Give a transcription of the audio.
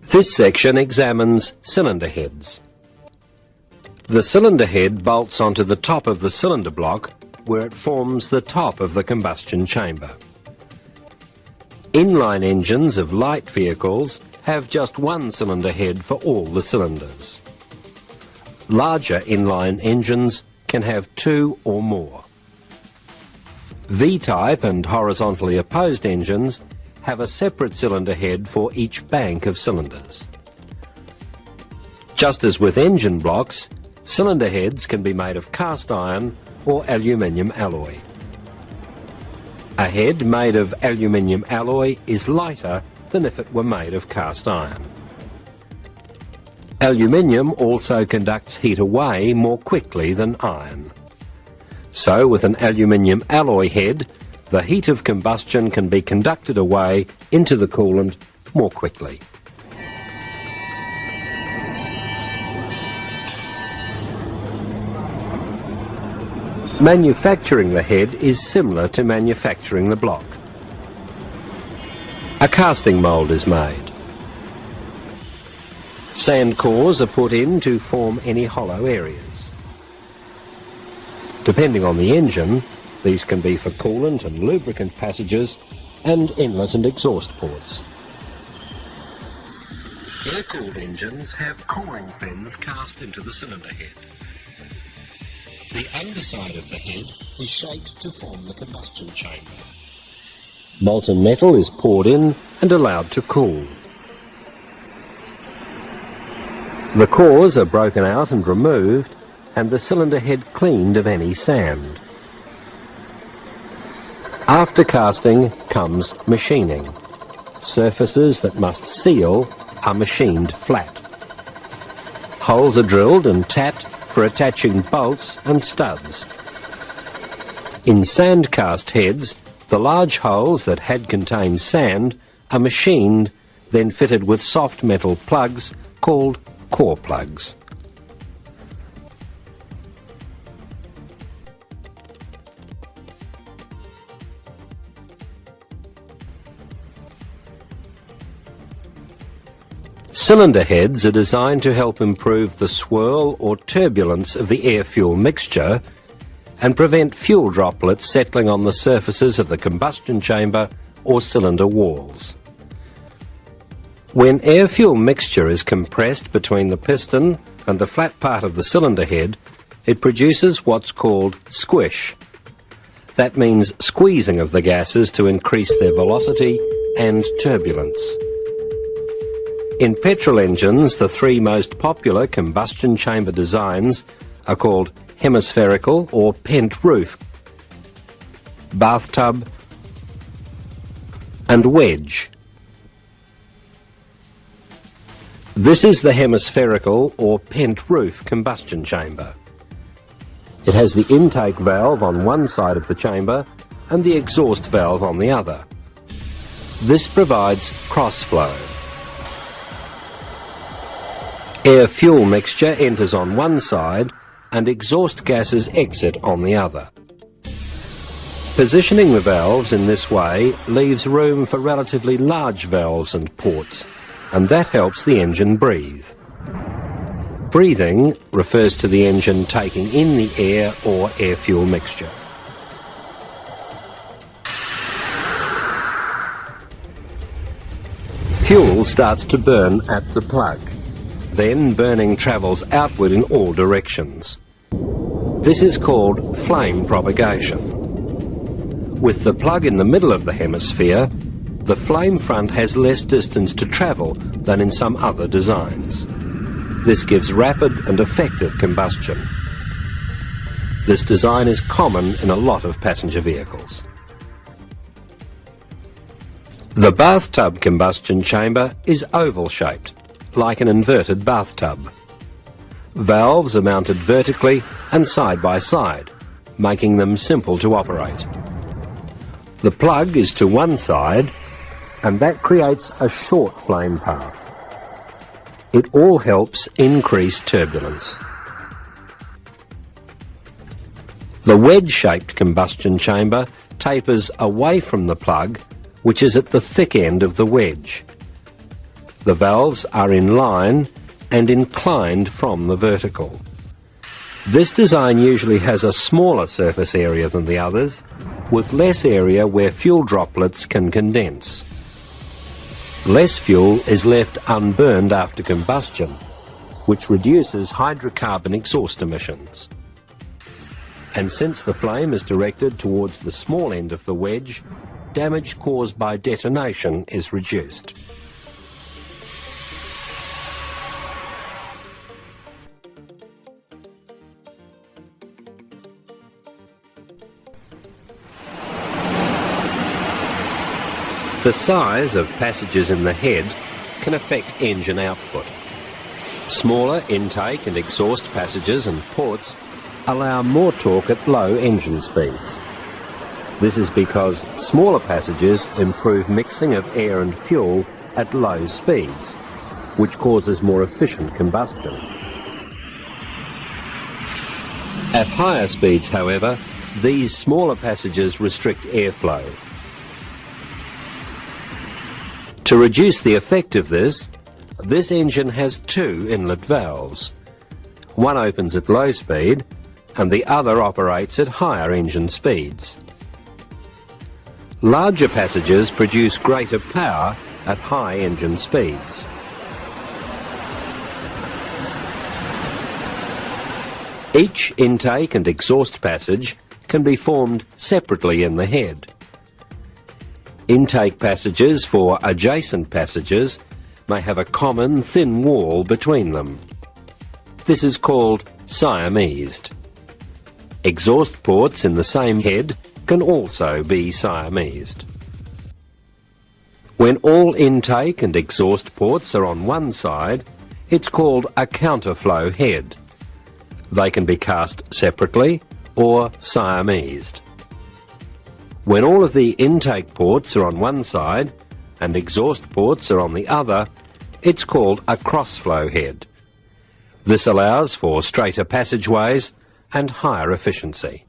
This section examines cylinder heads. The cylinder head bolts onto the top of the cylinder block where it forms the top of the combustion chamber. Inline engines of light vehicles have just one cylinder head for all the cylinders. Larger inline engines can have two or more. V-type and horizontally opposed engines have a separate cylinder head for each bank of cylinders. Just as with engine blocks, cylinder heads can be made of cast iron or aluminium alloy. A head made of aluminium alloy is lighter than if it were made of cast iron. Aluminium also conducts heat away more quickly than iron. So with an aluminium alloy head, the heat of combustion can be conducted away into the coolant more quickly. Manufacturing the head is similar to manufacturing the block. A casting mould is made. Sand cores are put in to form any hollow areas. Depending on the engine, these can be for coolant and lubricant passages and inlet and exhaust ports. Air-cooled engines have cooling fins cast into the cylinder head. The underside of the head is shaped to form the combustion chamber. Molten metal is poured in and allowed to cool. The cores are broken out and removed, and the cylinder head cleaned of any sand. After casting comes machining. Surfaces that must seal are machined flat. Holes are drilled and tapped for attaching bolts and studs. In sand cast heads, the large holes that had contained sand are machined, then fitted with soft metal plugs called core plugs. Cylinder heads are designed to help improve the swirl or turbulence of the air-fuel mixture and prevent fuel droplets settling on the surfaces of the combustion chamber or cylinder walls. When air-fuel mixture is compressed between the piston and the flat part of the cylinder head, it produces what's called squish. That means squeezing of the gases to increase their velocity and turbulence. In petrol engines, the three most popular combustion chamber designs are called hemispherical or pent roof, bathtub, and wedge. This is the hemispherical or pent roof combustion chamber. It has the intake valve on one side of the chamber and the exhaust valve on the other. This provides cross-flow. Air-fuel mixture enters on one side and exhaust gases exit on the other. Positioning the valves in this way leaves room for relatively large valves and ports, and that helps the engine breathe. Breathing refers to the engine taking in the air or air-fuel mixture. Fuel starts to burn at the plug. Then burning travels outward in all directions. This is called flame propagation. With the plug in the middle of the hemisphere, the flame front has less distance to travel than in some other designs. This gives rapid and effective combustion. This design is common in a lot of passenger vehicles. The bathtub combustion chamber is oval-shaped, like an inverted bathtub. Valves are mounted vertically and side by side, making them simple to operate. The plug is to one side, and that creates a short flame path. It all helps increase turbulence. The wedge-shaped combustion chamber tapers away from the plug, which is at the thick end of the wedge. The valves are in line and inclined from the vertical. This design usually has a smaller surface area than the others, with less area where fuel droplets can condense. Less fuel is left unburned after combustion, which reduces hydrocarbon exhaust emissions. And since the flame is directed towards the small end of the wedge, damage caused by detonation is reduced. The size of passages in the head can affect engine output. Smaller intake and exhaust passages and ports allow more torque at low engine speeds. This is because smaller passages improve mixing of air and fuel at low speeds, which causes more efficient combustion. At higher speeds, however, these smaller passages restrict airflow. To reduce the effect of this engine has two inlet valves. One opens at low speed and the other operates at higher engine speeds. Larger passages produce greater power at high engine speeds. Each intake and exhaust passage can be formed separately in the head. Intake passages for adjacent passages may have a common thin wall between them. This is called Siamesed. Exhaust ports in the same head can also be Siamesed. When all intake and exhaust ports are on one side, it's called a counterflow head. They can be cast separately or Siamesed. When all of the intake ports are on one side and exhaust ports are on the other, it's called a crossflow head. This allows for straighter passageways and higher efficiency.